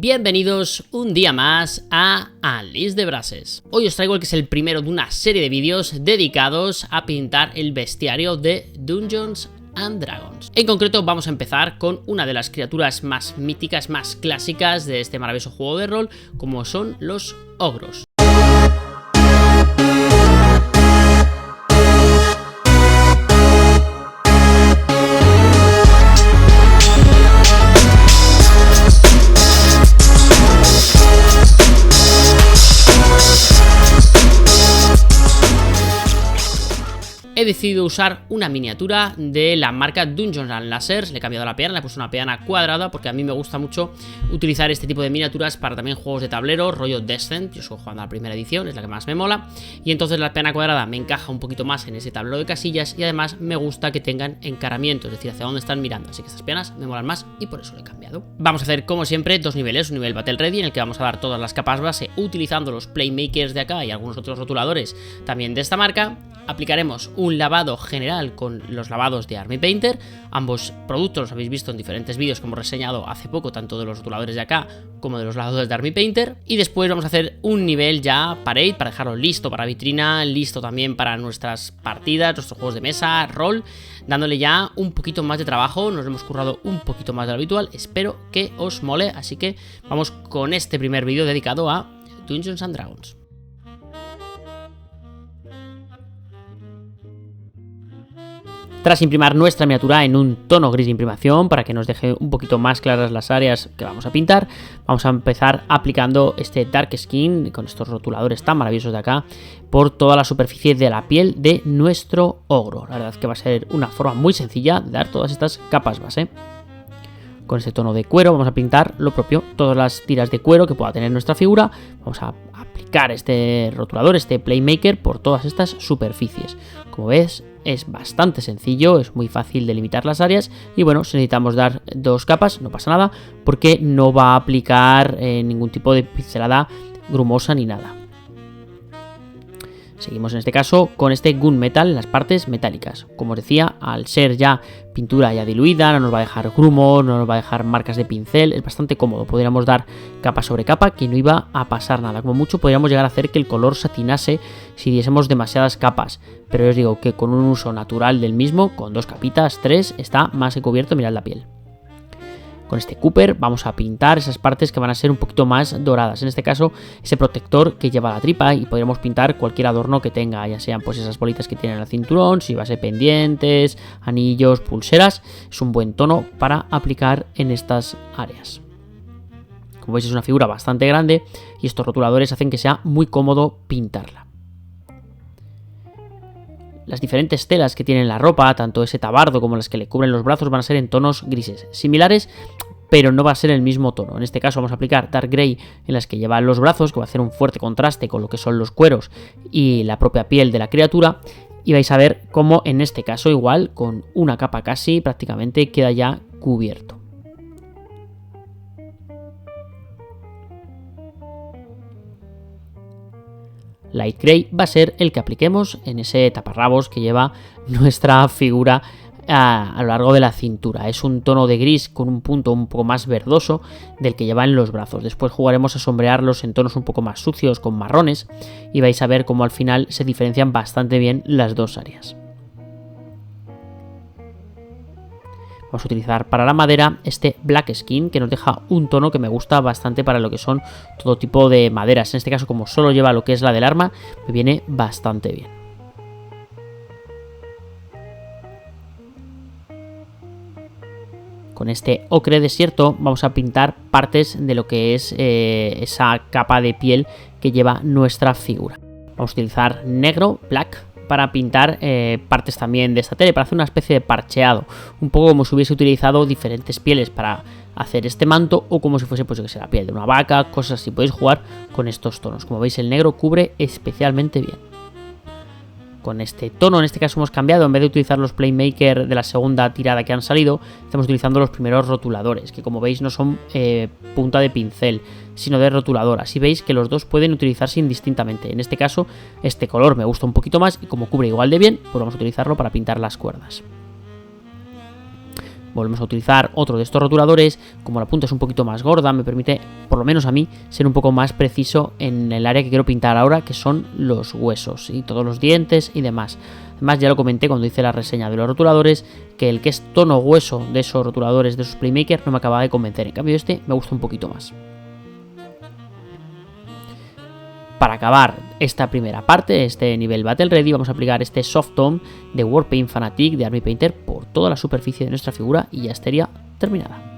Bienvenidos un día más a Unleash the Brasses. Hoy os traigo el que es el primero de una serie de vídeos dedicados a pintar el bestiario de Dungeons and Dragons. En concreto vamos a empezar con una de las criaturas más míticas, más clásicas de este maravilloso juego de rol, como son los ogros. He decidido usar una miniatura de la marca Dungeons and Lasers. Le he cambiado la peana, le he puesto una peana cuadrada porque a mí me gusta mucho utilizar este tipo de miniaturas para también juegos de tablero, rollo Descent. Yo estoy jugando a la primera edición, es la que más me mola. Y entonces la peana cuadrada me encaja un poquito más en ese tablero de casillas y además me gusta que tengan encaramiento, es decir, hacia dónde están mirando. Así que estas peanas me molan más y por eso lo he cambiado. Vamos a hacer, como siempre, dos niveles. Un nivel Battle Ready en el que vamos a dar todas las capas base utilizando los Playmakers de acá y algunos otros rotuladores también de esta marca. Aplicaremos un lavado general con los lavados de Army Painter. Ambos productos los habéis visto en diferentes vídeos que hemos reseñado hace poco, tanto de los rotuladores de acá como de los lavadores de Army Painter. Y después vamos a hacer un nivel ya Parade para dejarlo listo para vitrina, listo también para nuestras partidas, nuestros juegos de mesa, rol, dándole ya un poquito más de trabajo. Nos hemos currado un poquito más de lo habitual. Espero que os mole, así que vamos con este primer vídeo dedicado a Dungeons and Dragons. Tras imprimir nuestra miniatura en un tono gris de imprimación para que nos deje un poquito más claras las áreas que vamos a pintar, vamos a empezar aplicando este Dark Skin con estos rotuladores tan maravillosos de acá por toda la superficie de la piel de nuestro ogro. La verdad es que va a ser una forma muy sencilla de dar todas estas capas base. Con este tono de cuero vamos a pintar lo propio, todas las tiras de cuero que pueda tener nuestra figura. Vamos a aplicar este rotulador, este Playmaker, por todas estas superficies. Como ves, es bastante sencillo, es muy fácil delimitar las áreas y bueno, si necesitamos dar dos capas no pasa nada porque no va a aplicar ningún tipo de pincelada grumosa ni nada. Seguimos en este caso con este gunmetal en las partes metálicas. Como os decía, al ser ya pintura ya diluida, no nos va a dejar grumos, no nos va a dejar marcas de pincel, es bastante cómodo. Podríamos dar capa sobre capa que no iba a pasar nada. Como mucho podríamos llegar a hacer que el color satinase si diésemos demasiadas capas. Pero os digo que con un uso natural del mismo, con dos capitas, tres, está más que cubierto, mirad la piel. Con este Cooper vamos a pintar esas partes que van a ser un poquito más doradas. En este caso, ese protector que lleva la tripa y podríamos pintar cualquier adorno que tenga, ya sean pues esas bolitas que tienen el cinturón, si va a ser pendientes, anillos, pulseras. Es un buen tono para aplicar en estas áreas. Como veis es una figura bastante grande y estos rotuladores hacen que sea muy cómodo pintarla. Las diferentes telas que tiene la ropa, tanto ese tabardo como las que le cubren los brazos, van a ser en tonos grises similares, pero no va a ser el mismo tono. En este caso vamos a aplicar Dark Grey en las que llevan los brazos, que va a hacer un fuerte contraste con lo que son los cueros y la propia piel de la criatura. Y vais a ver cómo en este caso igual, con una capa casi, prácticamente queda ya cubierto. Light Grey va a ser el que apliquemos en ese taparrabos que lleva nuestra figura a lo largo de la cintura. Es un tono de gris con un punto un poco más verdoso del que lleva en los brazos. Después jugaremos a sombrearlos en tonos un poco más sucios con marrones y vais a ver cómo al final se diferencian bastante bien las dos áreas. Vamos a utilizar para la madera este Black Skin que nos deja un tono que me gusta bastante para lo que son todo tipo de maderas. En este caso, como solo lleva lo que es la del arma, me viene bastante bien. Con este ocre desierto vamos a pintar partes de lo que es esa capa de piel que lleva nuestra figura. Vamos a utilizar negro, black, para pintar partes también de esta tela, para hacer una especie de parcheado, un poco como si hubiese utilizado diferentes pieles para hacer este manto o como si fuese pues yo que sé, la piel de una vaca, cosas así. Podéis jugar con estos tonos. Como veis, el negro cubre especialmente bien. Con este tono, en este caso hemos cambiado, en vez de utilizar los Playmaker de la segunda tirada que han salido, estamos utilizando los primeros rotuladores, que como veis no son punta de pincel, sino de rotulador. Así veis que los dos pueden utilizarse indistintamente. En este caso, este color me gusta un poquito más y como cubre igual de bien, pues vamos a utilizarlo para pintar las cuerdas. volvemos a utilizar otro de estos rotuladores. Como la punta es un poquito más gorda, me permite, por lo menos a mí, ser un poco más preciso en el área que quiero pintar ahora, que son los huesos y todos los dientes y demás. Además, ya lo comenté cuando hice la reseña de los rotuladores, que el que es tono hueso de esos rotuladores, de esos Playmaker, no me acaba de convencer. En cambio este me gusta un poquito más. Para acabar esta primera parte, este nivel Battle Ready, vamos a aplicar este Soft Tone de Warpaint Fanatic de Army Painter por toda la superficie de nuestra figura y ya estaría terminada.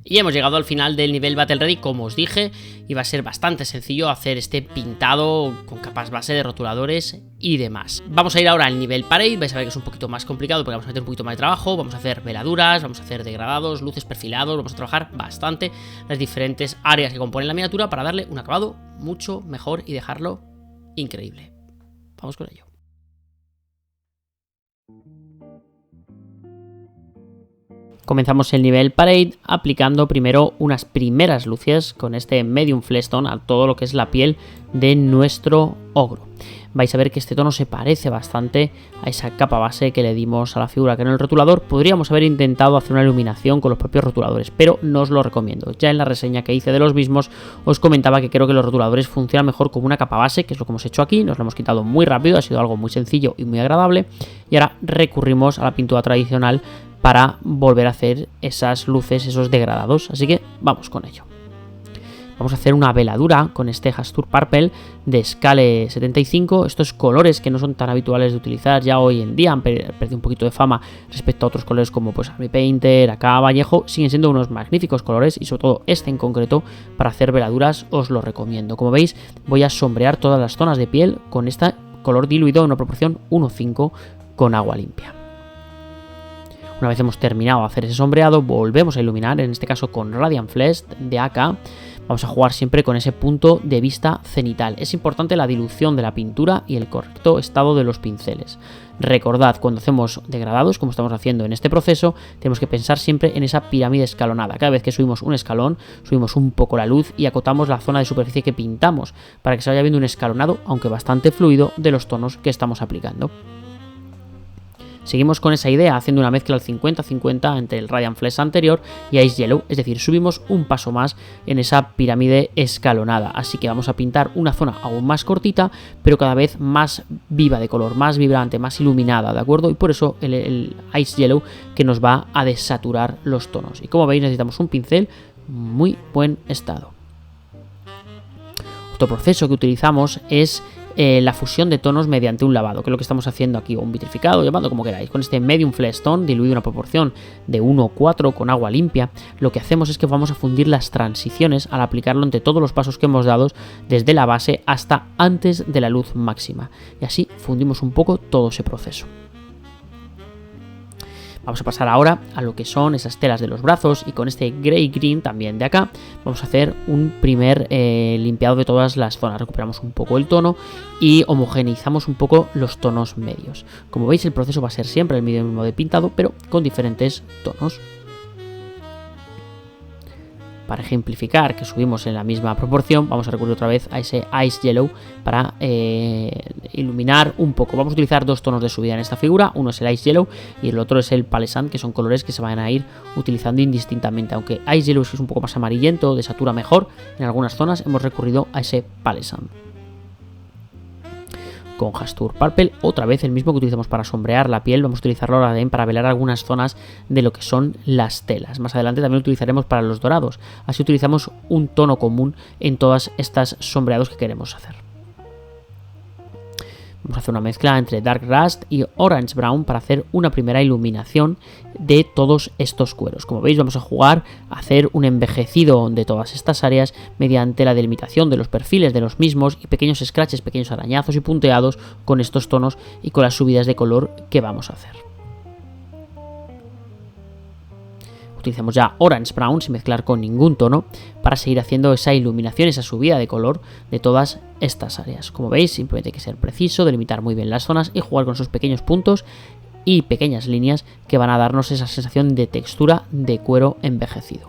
Y hemos llegado al final del nivel Battle Ready. Como os dije, iba a ser bastante sencillo hacer este pintado con capas base de rotuladores y demás. Vamos a ir ahora al nivel Parade. Vais a ver que es un poquito más complicado porque vamos a meter un poquito más de trabajo. Vamos a hacer veladuras, vamos a hacer degradados, luces perfilados. Vamos a trabajar bastante las diferentes áreas que componen la miniatura para darle un acabado mucho mejor y dejarlo increíble. Vamos con ello. Comenzamos el nivel Parade aplicando primero unas primeras luces con este Medium Flesh Tone a todo lo que es la piel de nuestro ogro. Vais a ver que este tono se parece bastante a esa capa base que le dimos a la figura que en el rotulador. Podríamos haber intentado hacer una iluminación con los propios rotuladores, pero no os lo recomiendo. Ya en la reseña que hice de los mismos os comentaba que creo que los rotuladores funcionan mejor como una capa base, que es lo que hemos hecho aquí. Nos lo hemos quitado muy rápido, ha sido algo muy sencillo y muy agradable. Y ahora recurrimos a la pintura tradicional para volver a hacer esas luces, esos degradados. Así que vamos con ello. Vamos a hacer una veladura con este Hastur Purple de Scale 75. Estos colores que no son tan habituales de utilizar ya hoy en día, han perdido un poquito de fama respecto a otros colores como pues Army Painter, acá Vallejo. Siguen siendo unos magníficos colores y sobre todo este en concreto para hacer veladuras os lo recomiendo. Como veis, voy a sombrear todas las zonas de piel con este color diluido en una proporción 1:5 con agua limpia. Una vez hemos terminado de hacer ese sombreado, volvemos a iluminar, en este caso con Radiant Flesh de AK. Vamos a jugar siempre con ese punto de vista cenital. Es importante la dilución de la pintura y el correcto estado de los pinceles. Recordad, cuando hacemos degradados, como estamos haciendo en este proceso, tenemos que pensar siempre en esa pirámide escalonada. Cada vez que subimos un escalón, subimos un poco la luz y acotamos la zona de superficie que pintamos, para que se vaya viendo un escalonado, aunque bastante fluido, de los tonos que estamos aplicando. Seguimos con esa idea haciendo una mezcla al 50-50 entre el Radiant Flesh anterior y Ice Yellow, es decir, subimos un paso más en esa pirámide escalonada. Así que vamos a pintar una zona aún más cortita, pero cada vez más viva de color, más vibrante, más iluminada, ¿de acuerdo? Y por eso el Ice Yellow que nos va a desaturar los tonos. Y como veis necesitamos un pincel muy buen estado. Otro proceso que utilizamos es la fusión de tonos mediante un lavado, que es lo que estamos haciendo aquí, o un vitrificado, llamadlo como queráis. Con este Medium Flesh Tone diluido en una proporción de 1:4 con agua limpia, lo que hacemos es que vamos a fundir las transiciones al aplicarlo entre todos los pasos que hemos dado, desde la base hasta antes de la luz máxima, y así fundimos un poco todo ese proceso. Vamos a pasar ahora a lo que son esas telas de los brazos, y con este Grey Green también de acá vamos a hacer un primer limpiado de todas las zonas. Recuperamos un poco el tono y homogeneizamos un poco los tonos medios. Como veis, el proceso va a ser siempre el mismo de pintado, pero con diferentes tonos. Para ejemplificar que subimos en la misma proporción, vamos a recurrir otra vez a ese Ice Yellow para iluminar un poco. Vamos a utilizar dos tonos de subida en esta figura, uno es el Ice Yellow y el otro es el Pale Sand, que son colores que se van a ir utilizando indistintamente. Aunque Ice Yellow es un poco más amarillento, desatura mejor, en algunas zonas hemos recurrido a ese Pale Sand. Con Hastur Purple, otra vez el mismo que utilizamos para sombrear la piel, vamos a utilizarlo ahora también para velar algunas zonas de lo que son las telas. Más adelante también lo utilizaremos para los dorados, así utilizamos un tono común en todas estas sombreados que queremos hacer. Vamos a hacer una mezcla entre Dark Rust y Orange Brown para hacer una primera iluminación de todos estos cueros. Como veis, vamos a jugar a hacer un envejecido de todas estas áreas mediante la delimitación de los perfiles de los mismos y pequeños scratches, pequeños arañazos y punteados con estos tonos y con las subidas de color que vamos a hacer. Utilizamos ya Orange Brown sin mezclar con ningún tono para seguir haciendo esa iluminación, esa subida de color de todas estas áreas. Como veis, simplemente hay que ser preciso, delimitar muy bien las zonas y jugar con esos pequeños puntos y pequeñas líneas que van a darnos esa sensación de textura de cuero envejecido.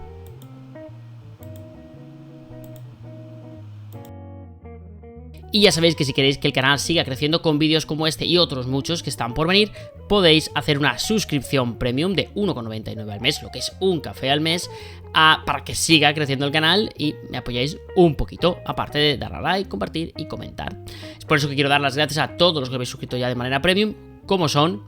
Y ya sabéis que si queréis que el canal siga creciendo con vídeos como este y otros muchos que están por venir, podéis hacer una suscripción premium de 1,99 al mes, lo que es un café al mes, para que siga creciendo el canal y me apoyáis un poquito, aparte de darle a like, compartir y comentar. Es por eso que quiero dar las gracias a todos los que habéis suscrito ya de manera premium, como son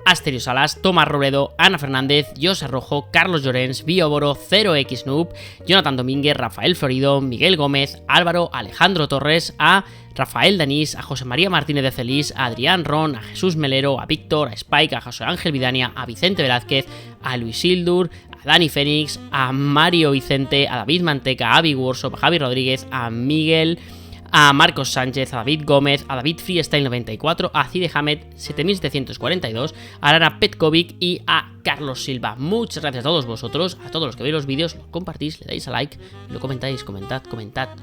Asterio Salas, Tomás Robledo, Ana Fernández, José Rojo, Carlos Llorens, Bioboro, 0x Noob, Jonathan Domínguez, Rafael Florido, Miguel Gómez, Álvaro, Alejandro Torres, a Rafael Danís, a José María Martínez de Celís, a Adrián Ron, a Jesús Melero, a Víctor, a Spike, a José Ángel Vidania, a Vicente Velázquez, a Luis Hildur, a Dani Fénix, a Mario Vicente, a David Manteca, a Big Workshop, a Javi Rodríguez, a Miguel, a Marcos Sánchez, a David Gómez, a David Freestyle 94, a Cide Hamed 7742, a Lara Petkovic y a Carlos Silva. Muchas gracias a todos vosotros, a todos los que veis los vídeos, lo compartís, le dais a like, lo comentáis, comentad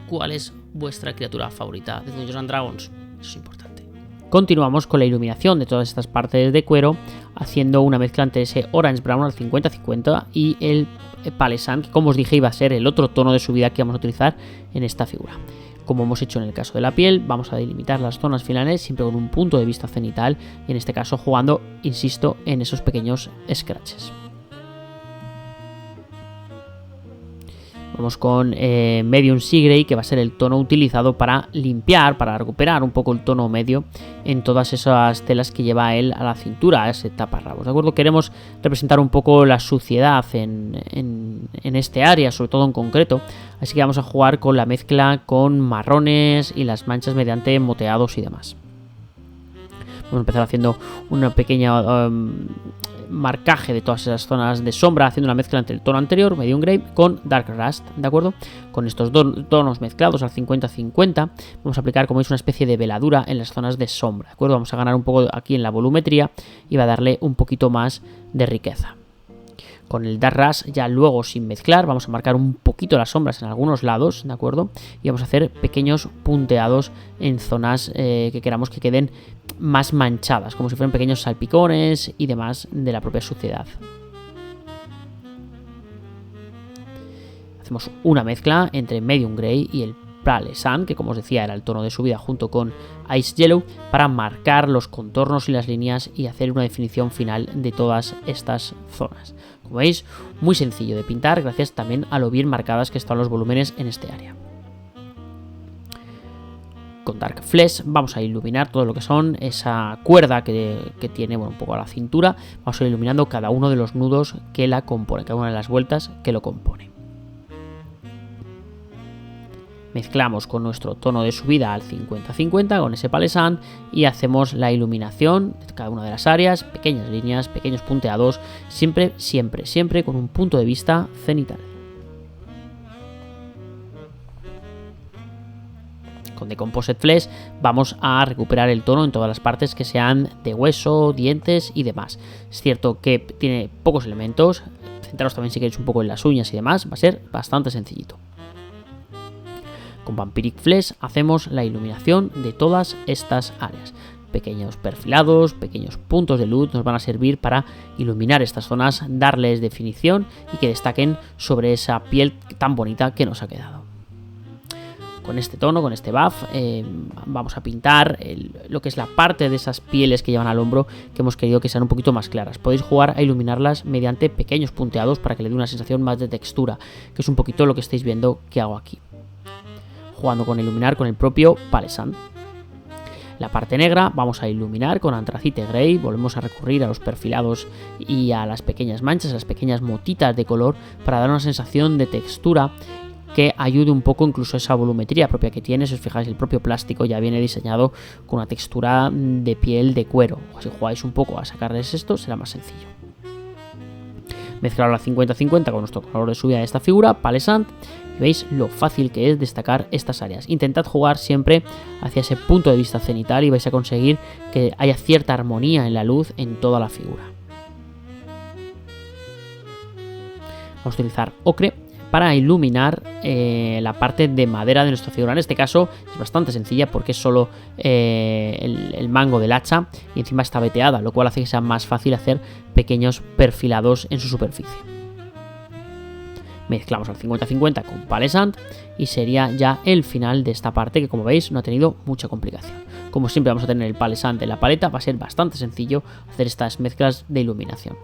cuál es vuestra criatura favorita de Dungeons & Dragons. Eso es importante. Continuamos con la iluminación de todas estas partes de cuero, haciendo una mezcla entre ese Orange Brown al 50-50 y el Palesan, que como os dije iba a ser el otro tono de subida que vamos a utilizar en esta figura. Como hemos hecho en el caso de la piel, vamos a delimitar las zonas finales siempre con un punto de vista cenital y en este caso jugando, insisto, en esos pequeños scratches. Vamos con Medium Sea Grey, que va a ser el tono utilizado para limpiar, para recuperar un poco el tono medio en todas esas telas que lleva él a la cintura, a ese taparrabos, ¿de acuerdo? Queremos representar un poco la suciedad en este área, sobre todo en concreto, así que vamos a jugar con la mezcla con marrones y las manchas mediante moteados y demás. Vamos a empezar haciendo una pequeña marcaje de todas esas zonas de sombra, haciendo una mezcla entre el tono anterior, Medium Grey, con Dark Rust, ¿de acuerdo? Con estos dos tonos mezclados al 50-50, vamos a aplicar, como veis, una especie de veladura en las zonas de sombra, ¿de acuerdo? Vamos a ganar un poco aquí en la volumetría y va a darle un poquito más de riqueza. Con el Dark Rust, ya luego sin mezclar, vamos a marcar un poquito las sombras en algunos lados, ¿de acuerdo? Y vamos a hacer pequeños punteados en zonas que queramos que queden más manchadas, como si fueran pequeños salpicones y demás de la propia suciedad. Hacemos una mezcla entre Medium Grey y el Palesan, que como os decía era el tono de subida junto con Ice Yellow, para marcar los contornos y las líneas y hacer una definición final de todas estas zonas. Como veis, muy sencillo de pintar gracias también a lo bien marcadas que están los volúmenes en este área. Con Dark Flesh vamos a iluminar todo lo que son esa cuerda que tiene, bueno, un poco a la cintura. Vamos a ir iluminando cada uno de los nudos que la compone, cada una de las vueltas que lo compone. Mezclamos con nuestro tono de subida al 50-50 con ese Palesan y hacemos la iluminación de cada una de las áreas, pequeñas líneas, pequeños punteados, siempre con un punto de vista cenital. Con Decomposite Flesh vamos a recuperar el tono en todas las partes que sean de hueso, dientes y demás. Es cierto que tiene pocos elementos, centraros también si queréis un poco en las uñas y demás, va a ser bastante sencillito. Con Vampiric Flesh hacemos la iluminación de todas estas áreas. Pequeños perfilados, pequeños puntos de luz nos van a servir para iluminar estas zonas, darles definición y que destaquen sobre esa piel tan bonita que nos ha quedado. Con este tono, con este buff, vamos a pintar lo que es la parte de esas pieles que llevan al hombro que hemos querido que sean un poquito más claras. Podéis jugar a iluminarlas mediante pequeños punteados para que le dé una sensación más de textura, que es un poquito lo que estáis viendo que hago aquí. Jugando con iluminar con el propio Palesan. La parte negra vamos a iluminar con Antracite Grey, volvemos a recurrir a los perfilados y a las pequeñas manchas, a las pequeñas motitas de color para dar una sensación de textura que ayude un poco incluso a esa volumetría propia que tiene. Si os fijáis, el propio plástico ya viene diseñado con una textura de piel de cuero. Si jugáis un poco a sacarles esto, será más sencillo. Mezclarlo a 50-50 con nuestro color de subida de esta figura, Palesan. Veis lo fácil que es destacar estas áreas. Intentad jugar siempre hacia ese punto de vista cenital y vais a conseguir que haya cierta armonía en la luz en toda la figura. Vamos a utilizar ocre para iluminar la parte de madera de nuestra figura. En este caso es bastante sencilla porque es solo el mango del hacha y encima está veteada, lo cual hace que sea más fácil hacer pequeños perfilados en su superficie. Mezclamos al 50-50 con Palesands y sería ya el final de esta parte, que como veis no ha tenido mucha complicación. Como siempre vamos a tener el Palesands en la paleta, va a ser bastante sencillo hacer estas mezclas de iluminación.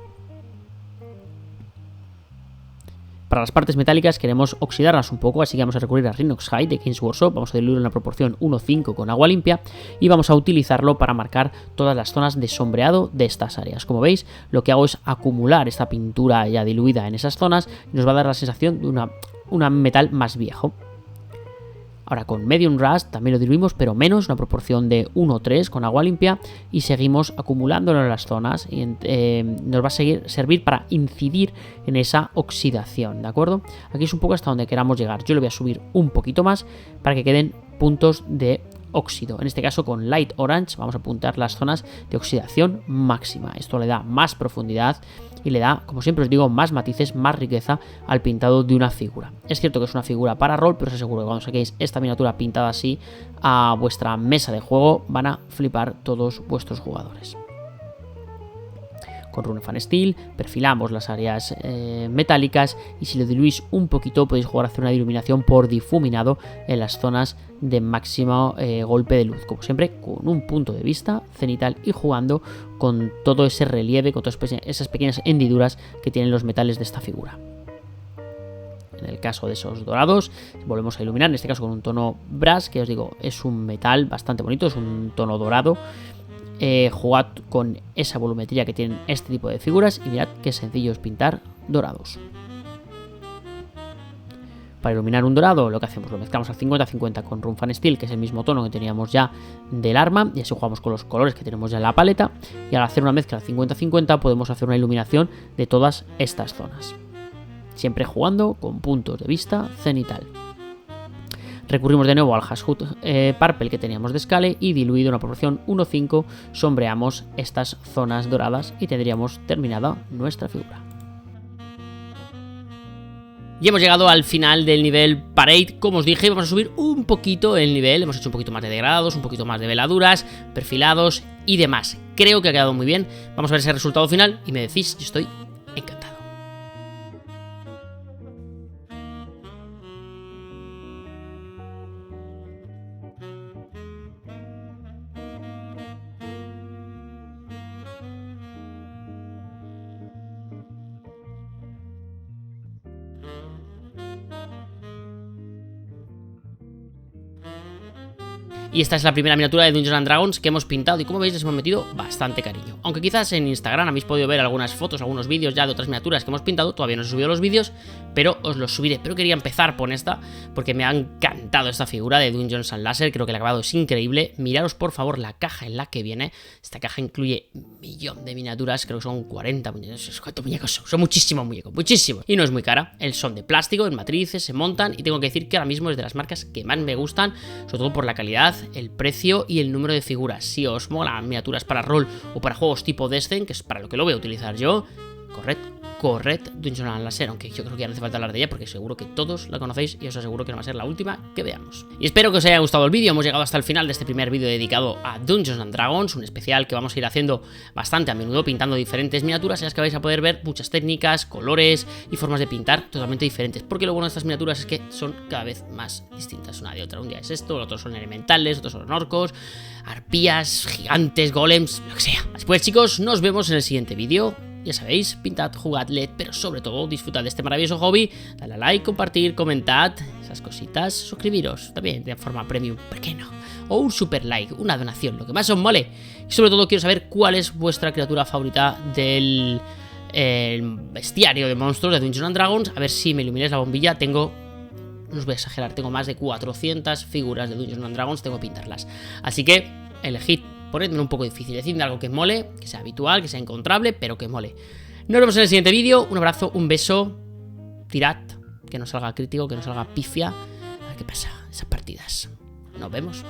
Para las partes metálicas queremos oxidarlas un poco, así que vamos a recurrir a Rhinox Hide de Games Workshop, vamos a diluirlo en la proporción 1:5 con agua limpia y vamos a utilizarlo para marcar todas las zonas de sombreado de estas áreas. Como veis, lo que hago es acumular esta pintura ya diluida en esas zonas y nos va a dar la sensación de un metal más viejo. Ahora con Medium Rust también lo diluimos, pero menos, una proporción de 1:3 con agua limpia, y seguimos acumulándolo en las zonas y nos va a servir para incidir en esa oxidación, ¿de acuerdo? Aquí es un poco hasta donde queramos llegar. Yo lo voy a subir un poquito más para que queden puntos de óxido. En este caso con Light Orange vamos a apuntar las zonas de oxidación máxima. Esto le da más profundidad y le da, como siempre os digo, más matices, más riqueza al pintado de una figura. Es cierto que es una figura para rol, pero os aseguro que cuando saquéis esta miniatura pintada así a vuestra mesa de juego van a flipar todos vuestros jugadores. Con Rune Fan Steel perfilamos las áreas metálicas y si lo diluís un poquito podéis jugar a hacer una iluminación por difuminado en las zonas de máximo golpe de luz, como siempre con un punto de vista cenital y jugando con todo ese relieve, con todas esas pequeñas hendiduras que tienen los metales de esta figura. En el caso de esos dorados volvemos a iluminar, en este caso con un tono brass, que os digo es un metal bastante bonito, es un tono dorado. Jugad con esa volumetría que tienen este tipo de figuras y mirad qué sencillo es pintar dorados. Para iluminar un dorado lo que hacemos, lo mezclamos al 50-50 con Rune Fan Steel, que es el mismo tono que teníamos ya del arma, y así jugamos con los colores que tenemos ya en la paleta, y al hacer una mezcla al 50-50 podemos hacer una iluminación de todas estas zonas, siempre jugando con puntos de vista cenital. Recurrimos de nuevo al Hashwood Purple que teníamos de Scale y diluido en una proporción 1:5 sombreamos estas zonas doradas y tendríamos terminada nuestra figura. Y hemos llegado al final del nivel Parade. Como os dije, vamos a subir un poquito el nivel, hemos hecho un poquito más de degradados, un poquito más de veladuras, perfilados y demás. Creo que ha quedado muy bien. Vamos a ver ese resultado final y me decís, yo estoy encantado. Y esta es la primera miniatura de Dungeons & Dragons que hemos pintado y como veis les hemos metido bastante cariño. Aunque quizás en Instagram habéis podido ver algunas fotos, algunos vídeos ya de otras miniaturas que hemos pintado, todavía no os he subido los vídeos, pero os los subiré. Pero quería empezar con esta porque me ha encantado esta figura de Dungeons & Laser, creo que el acabado es increíble. Miraros por favor la caja en la que viene, esta caja incluye 1.000.000 de miniaturas, creo que son 40 muñecos, ¿cuántos muñecos son muchísimos muñecos, muchísimos. Y no es muy cara, son de plástico, en matrices, se montan y tengo que decir que ahora mismo es de las marcas que más me gustan, sobre todo por la calidad, el precio y el número de figuras. Si os mola miniaturas para rol o para juegos tipo Descent, que es para lo que lo voy a utilizar yo, corred Dungeons & Laser, aunque yo creo que ya no hace falta hablar de ella porque seguro que todos la conocéis y os aseguro que no va a ser la última que veamos. Y espero que os haya gustado el vídeo, hemos llegado hasta el final de este primer vídeo dedicado a Dungeons & Dragons, un especial que vamos a ir haciendo bastante a menudo, pintando diferentes miniaturas en las que vais a poder ver muchas técnicas, colores y formas de pintar totalmente diferentes, porque lo bueno de estas miniaturas es que son cada vez más distintas una de otra. Un día es esto, otros son elementales, otros son orcos, arpías, gigantes, golems, lo que sea. Así pues chicos, nos vemos en el siguiente vídeo. Ya sabéis, pintad, jugad, LED, pero sobre todo disfrutad de este maravilloso hobby. Dale a like, compartir, comentad, esas cositas, suscribiros también de forma premium, ¿por qué no? O un super like, una donación, lo que más os mole. Y sobre todo quiero saber cuál es vuestra criatura favorita del bestiario de monstruos de Dungeons & Dragons. A ver si me ilumináis la bombilla. Tengo, no os voy a exagerar, tengo más de 400 figuras de Dungeons & Dragons, tengo que pintarlas. Así que elegid. Ponedme un poco difícil, decidme algo que mole, que sea habitual, que sea encontrable, pero que mole. Nos vemos en el siguiente vídeo, un abrazo, un beso, tirad, que no salga crítico, que no salga pifia. A ver qué pasa, esas partidas. Nos vemos.